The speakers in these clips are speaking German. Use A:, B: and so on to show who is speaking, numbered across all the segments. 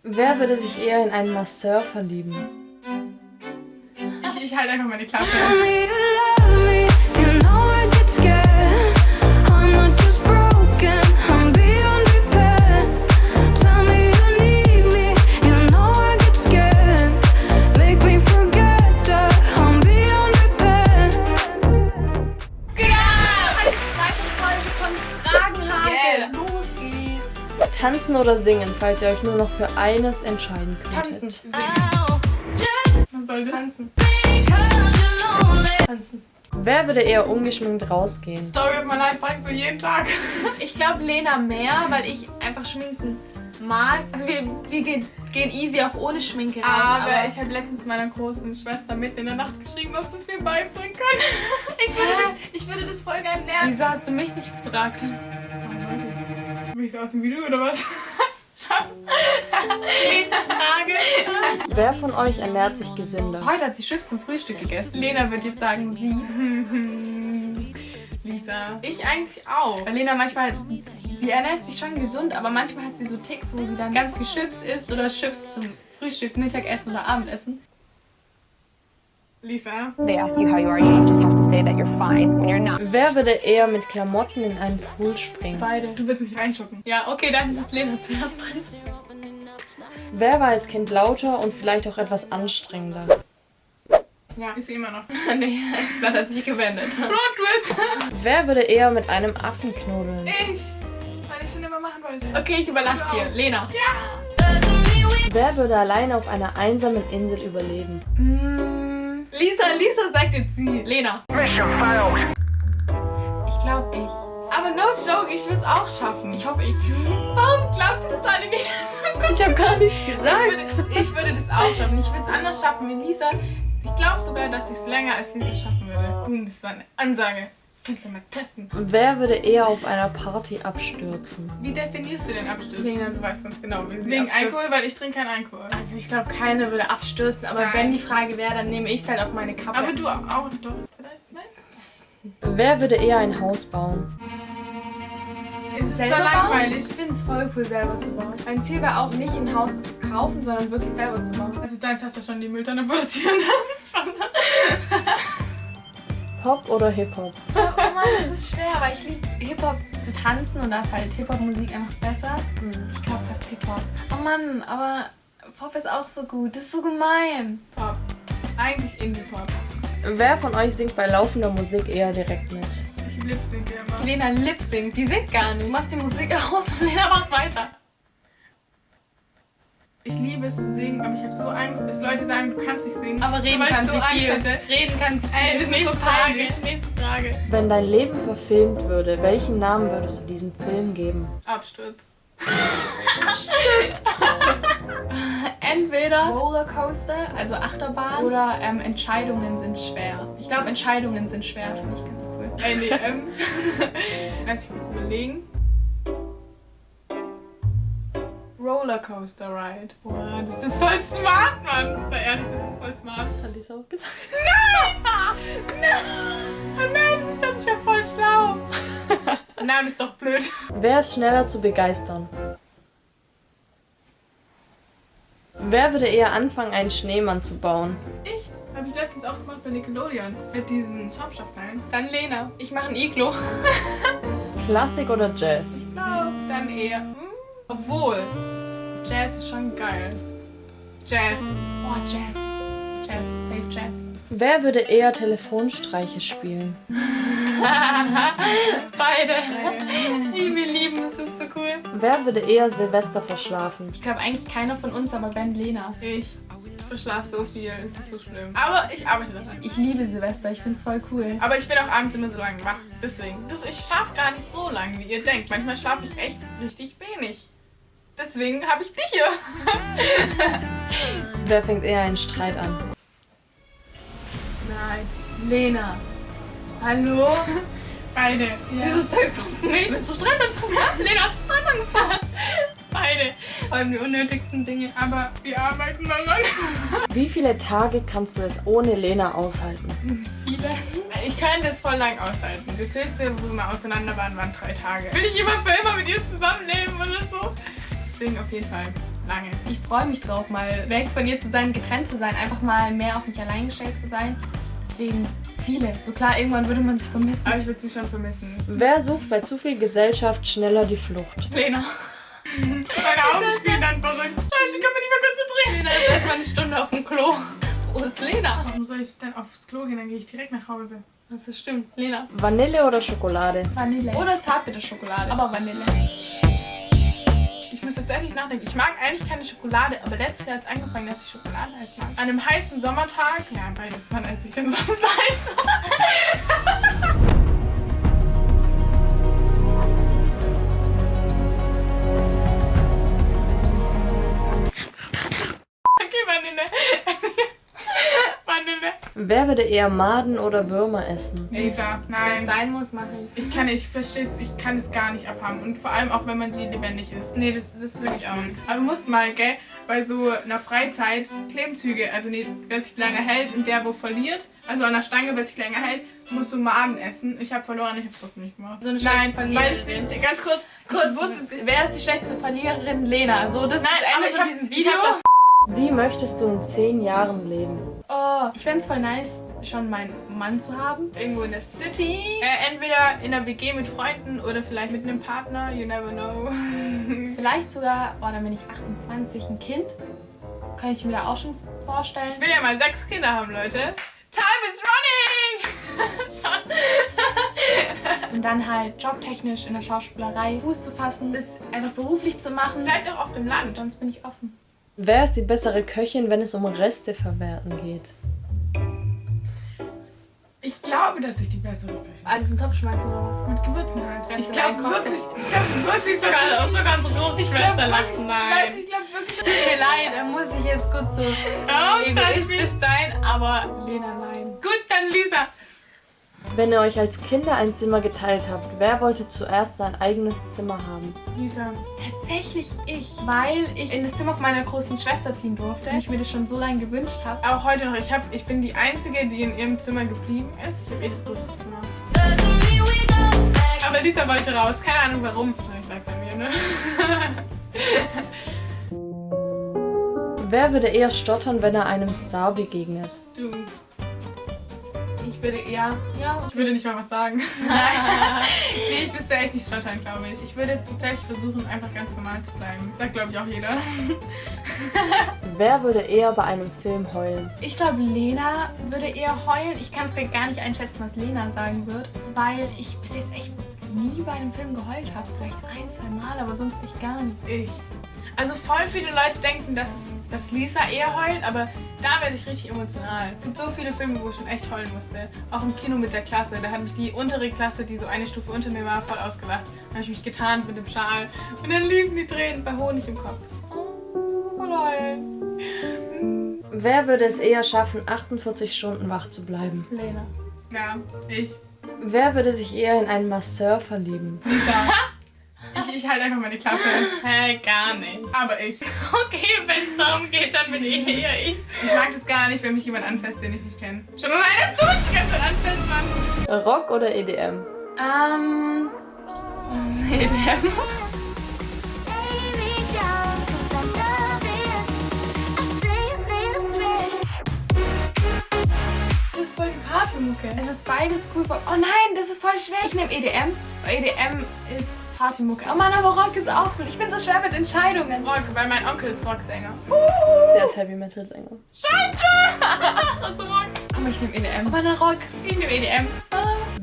A: Wer würde sich eher in einen Masseur verlieben?
B: Ich halte einfach meine Klappe.
A: Tanzen oder singen, falls ihr euch nur noch für eines entscheiden könntet.
B: Tanzen. Was soll das? Tanzen. Tanzen.
A: Wer würde eher ungeschminkt rausgehen?
B: Story of my life fragst du jeden Tag.
C: Ich glaube Lena mehr, weil ich einfach schminken mag. Also wir gehen easy auch ohne Schminke raus.
B: Aber ich habe letztens meiner großen Schwester mitten in der Nacht geschrieben, ob sie es mir beibringen kann. Ich würde das voll gerne lernen.
C: Wieso hast du mich nicht gefragt?
B: Warum sollte ich? Bin ich so aus dem Video oder was? Schatz. Nächste Frage.
A: Wer von euch ernährt sich gesünder?
C: Heute hat sie Chips zum Frühstück gegessen.
B: Lena wird jetzt sagen, sie. Lisa. Ich eigentlich auch.
C: Weil Lena manchmal, sie ernährt sich schon gesund, aber manchmal hat sie so Ticks, wo sie dann ganz viel Chips isst oder Chips zum Frühstück, Mittagessen oder Abendessen.
B: Lisa.
D: They ask you how you are, you just have to say that you're fine when you're not.
A: Wer würde eher mit Klamotten in einen Pool springen?
B: Beide. Du willst mich reinschocken. Ja, okay, dann ist Lena zuerst drin.
A: Wer war als Kind lauter und vielleicht auch etwas anstrengender?
B: Ja, ist sie immer noch.
C: Nee, das Blatt hat sich gewendet.
B: Plot Twist.
A: Wer würde eher mit einem Affen knuddeln?
B: Ich. Weil ich schon immer machen wollte.
C: Okay, ich überlasse dir. Lena.
A: Wer würde alleine auf einer einsamen Insel überleben?
C: Lisa sagt jetzt sie. Lena.
D: Mission failed.
C: Ich glaube ich.
B: Aber no joke, ich will es auch schaffen.
C: Ich hoffe ich.
B: Warum glaubt ihr das alle nicht?
A: Ich habe gar nichts gesagt.
B: Ich würde das auch schaffen. Ich würde es anders schaffen wie Lisa. Ich glaube sogar, dass ich es länger als Lisa schaffen würde. Boom, das war eine Ansage. Kannst du mal testen.
A: Wer würde eher auf einer Party abstürzen?
B: Wie definierst du denn Abstürzen?
C: Lena.
B: Du weißt ganz genau, wie sie
C: Wegen
B: abstürzt.
C: Alkohol,
B: weil ich trinke keinen Alkohol.
C: Also ich glaube, keine würde abstürzen, aber
B: Nein.
C: wenn die Frage wäre, dann nehme ich es halt auf meine Kappe.
B: Aber du auch doch, vielleicht? Nein?
A: Wer würde eher ein Haus bauen?
B: Es ist
C: selber
B: zwar
C: bauen?
B: langweilig.
C: Ich finde es voll cool, selber zu bauen. Mein Ziel wäre auch nicht, ein Haus zu kaufen, sondern wirklich selber zu bauen.
B: Also deins hast du schon die Mülltonne vor der Tür. Spaß.
A: Pop oder Hip-Hop?
C: Oh Mann, das ist schwer, aber ich liebe Hip-Hop zu tanzen und da ist halt Hip-Hop-Musik einfach besser. Ich glaube fast Hip-Hop. Oh Mann, aber Pop ist auch so gut. Das ist so gemein.
B: Pop. Eigentlich Indie-Pop.
A: Wer von euch singt bei laufender Musik eher direkt mit?
B: Ich lip-synke immer.
C: Lena lip-singt, die singt gar nicht. Du machst die Musik aus und Lena macht weiter.
B: Ich liebe es zu singen, aber ich habe so Angst, dass Leute sagen, du kannst nicht singen.
C: Aber reden
B: Weil ich
C: kann
B: so
C: sie
B: Angst
C: viel.
B: hätte.
C: Reden kann sie viel.
B: Ey, das ist so peinlich. Nächste Frage.
A: Wenn dein Leben verfilmt würde, welchen Namen würdest du diesem Film geben?
B: Absturz.
C: Entweder Rollercoaster, also Achterbahn, oder Entscheidungen sind schwer. Ich glaube, Entscheidungen sind schwer, finde ich ganz cool.
B: Ey, nee, lass ich kurz überlegen. Rollercoaster Ride. Boah, das ist voll smart, Mann. Sei ehrlich, das ist voll smart.
A: Hat ich auch gesagt?
B: Nein! Oh nein, ich dachte, ich wäre voll schlau. Nein, ist doch blöd.
A: Wer ist schneller zu begeistern? Wer würde eher anfangen, einen Schneemann zu bauen?
B: Ich habe ich letztens auch gemacht bei Nickelodeon. Mit diesen Schaumstoffteilen.
C: Dann Lena. Ich mache ein Iglo.
A: Klassik oder Jazz?
B: Ich glaube, dann eher. Obwohl, Jazz ist schon geil. Jazz.
C: Oh, Jazz. Jazz. Safe Jazz.
A: Wer würde eher Telefonstreiche spielen?
C: Beide. Wir lieben es, ist so cool.
A: Wer würde eher Silvester verschlafen?
C: Ich glaube eigentlich keiner von uns, aber Ben Lena.
B: Ich verschlafe so viel, es ist so schlimm. Aber ich arbeite daran.
C: Ich liebe Silvester, ich finde es voll cool.
B: Aber ich bin auch abends immer so lange wach. Deswegen. Ich schlafe gar nicht so lange, wie ihr denkt. Manchmal schlafe ich echt richtig wenig. Deswegen habe ich dich hier.
A: Wer fängt eher einen Streit an?
C: Nein. Lena. Hallo?
B: Beide. Ja.
C: Wieso zeigst du auf mich? Bist du Streit angefangen? Lena hat Streit angefangen.
B: Beide.
C: Vor allem die unnötigsten Dinge.
B: Aber wir arbeiten daran.
A: Wie viele Tage kannst du es ohne Lena aushalten?
B: Viele. Ich kann das voll lang aushalten. Das höchste, wo wir auseinander waren 3 Tage. Will ich immer für immer mit ihr zusammenleben oder so? Deswegen auf jeden Fall lange.
C: Ich freue mich drauf, mal weg von ihr zu sein, getrennt zu sein, einfach mal mehr auf mich allein gestellt zu sein. Deswegen viele. So klar, irgendwann würde man sich vermissen.
B: Aber ich würde sie schon vermissen.
A: Wer sucht bei zu viel Gesellschaft schneller die Flucht?
C: Lena.
B: Meine Augen spielen dann verrückt. Scheiße, ich kann mich nicht mehr konzentrieren.
C: Lena ist erstmal eine Stunde auf dem Klo. Wo ist Lena?
B: Warum soll ich denn aufs Klo gehen? Dann gehe ich direkt nach Hause.
C: Das stimmt. Lena.
A: Vanille oder Schokolade?
C: Vanille. Oder Zartbitterschokolade. Aber Vanille.
B: Ich muss tatsächlich nachdenken. Ich mag eigentlich keine Schokolade, aber letztes Jahr hat es angefangen, dass ich Schokoladeneis mag. An einem heißen Sommertag. Ja, beides. Wann esse ich denn sonst Eis? Okay, Vanille. Vanille.
A: Wer würde eher Maden oder Würmer essen?
B: Lisa,
C: Wenn
B: nein.
C: es sein muss, mache ich es.
B: Ich verstehe es, ich kann es gar nicht abhaben. Und vor allem auch, wenn man die lebendig isst. Nee, das will ich auch nicht. Aber du musst mal, gell, bei so einer Freizeit Klebenzüge, also nee, wer sich länger hält und der, wo verliert, also an der Stange, wer sich länger hält, musst du Maden essen. Ich habe verloren, ich habe es trotzdem nicht gemacht.
C: So eine
B: Nein,
C: schlechte
B: weil ich
C: Verliererin.
B: nicht, ganz kurz, ich wusste es,
C: wer ist die schlechteste Verliererin? Lena. So, das
B: Nein,
C: ist das
B: aber
C: Ende
B: ich
C: von
B: hab-
C: diesem
B: ich
C: Video.
B: hab
A: Wie möchtest du in 10 Jahren leben?
C: Oh, ich fände es voll nice, schon meinen Mann zu haben.
B: irgendwo in der City. Entweder in einer WG mit Freunden oder vielleicht mit einem Partner, you never know.
C: Vielleicht sogar, oh, dann bin ich 28, ein Kind. Kann ich mir da auch schon vorstellen.
B: Ich will ja mal 6 Kinder haben, Leute. Time is running! Schon.
C: Und dann halt jobtechnisch in der Schauspielerei Fuß zu fassen, das einfach beruflich zu machen.
B: Vielleicht auch auf dem Land.
C: Sonst bin ich offen.
A: Wer ist die bessere Köchin, wenn es um Reste verwerten geht?
B: Ich glaube, dass ich die bessere Köchin bin.
C: Alles in den Topf schmeißen oder was?
B: Mit Gewürzen halt.
C: Reste
B: Ich glaube
C: reinkochen.
B: wirklich sogar unsere große Schwester lacht.
C: Leute, ich glaube wirklich. Tut mir leid, da muss ich jetzt kurz so
B: Don't touch me.
C: egoistisch sein, aber Lena, nein.
B: Gut, dann Lisa.
A: Wenn ihr euch als Kinder ein Zimmer geteilt habt, wer wollte zuerst sein eigenes Zimmer haben?
B: Lisa.
C: Tatsächlich ich, weil ich in das Zimmer von meiner großen Schwester ziehen durfte und ich mir das schon so lange gewünscht habe.
B: Auch heute noch. Ich bin die Einzige, die in ihrem Zimmer geblieben ist. Ich habe das größte Zimmer. Aber Lisa wollte raus. Keine Ahnung warum. Wahrscheinlich lag es an mir, ne?
A: Wer würde eher stottern, wenn er einem Star begegnet?
B: Du.
C: Ich würde eher, ja,
B: Ich würde nicht mal was sagen. Nee, ich müsste echt nicht stottern, glaube ich. Ich würde es tatsächlich versuchen, einfach ganz normal zu bleiben. Sagt, glaube ich, auch jeder.
A: Wer würde eher bei einem Film heulen?
C: Ich glaube, Lena würde eher heulen. Ich kann es gar nicht einschätzen, was Lena sagen wird, weil ich bis jetzt echt nie bei einem Film geheult habe. Vielleicht 1, 2 Mal, aber sonst echt gar nicht.
B: Ich. Also voll viele Leute denken, dass Lisa eher heult, aber da werde ich richtig emotional. Es gibt so viele Filme, wo ich schon echt heulen musste. Auch im Kino mit der Klasse. Da hat mich die untere Klasse, die so eine Stufe unter mir war, voll ausgelacht. Dann habe ich mich getarnt mit dem Schal. Und dann liefen die Tränen bei Honig im Kopf. Oh, voll heulen.
A: Wer würde es eher schaffen, 48 Stunden wach zu bleiben?
C: Lena.
B: Ja, ich.
A: Wer würde sich eher in einen Masseur verlieben?
B: Lisa. Ich halte einfach meine Klappe. Hä, gar nicht. Aber ich. Okay, wenn es darum geht, dann bin ich eher ich. Ich mag das gar nicht, wenn mich jemand anfasst, den ich nicht kenne. Schon alleine so die ganze Zeit anfasst, Mann.
A: Rock oder E EDM?
C: Was ist EDM? Das ist voll die Partymucke. Es ist beides cool. Oh nein, das ist voll schwer. Ich nehme EDM. Weil EDM ist Partymucke. Oh Mann, aber Rock ist auch cool. Ich bin so schwer mit Entscheidungen.
B: Rock, weil mein Onkel ist Rocksänger.
A: Der ist Heavy Metal Sänger.
B: Also Rock.
C: Komm, ich nehme EDM. Aber na Rock.
B: Ich nehme EDM.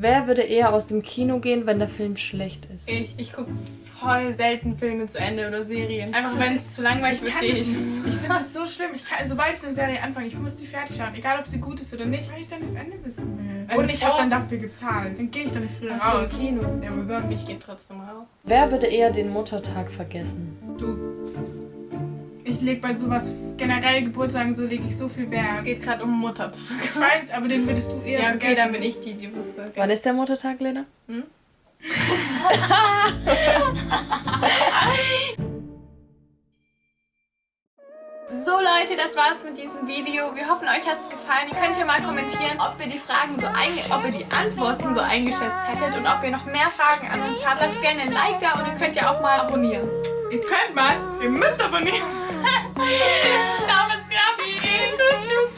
A: Wer würde eher aus dem Kino gehen, wenn der Film schlecht ist?
C: Ich gucke voll selten Filme zu Ende oder Serien. Einfach
B: Ich
C: wenn es zu langweilig
B: Ich
C: wird,
B: kann
C: gehe
B: das
C: ich.
B: nicht. Ich finde das so schlimm. Sobald ich eine Serie anfange, ich muss die fertig schauen. Egal, ob sie gut ist oder nicht. Weil ich dann das Ende wissen will. Und ich habe dann dafür gezahlt. Dann gehe ich doch nicht früher
C: Ach so,
B: raus.
C: im Kino.
B: Ja, wo sonst?
C: Ich gehe trotzdem raus.
A: Wer würde eher den Muttertag vergessen?
B: Du. Ich lege bei sowas, generell Geburtstagen, so lege ich so viel
C: Es
B: Wert.
C: geht gerade um Muttertag.
B: Ich weiß, aber den würdest du eher
C: Ja, okay,
B: vergessen.
C: dann bin ich die das vergessen.
A: Wann ist der Muttertag, Lena?
C: So Leute, das war's mit diesem Video. Wir hoffen, euch hat's gefallen. Ihr könnt ja mal kommentieren, ob ihr die Fragen ob ihr die Antworten so eingeschätzt hättet und ob ihr noch mehr Fragen an uns habt. Lasst gerne ein Like da und ihr könnt ja auch mal abonnieren.
B: Ihr könnt mal, ihr müsst abonnieren. Ciao, was gab's? Tschüss.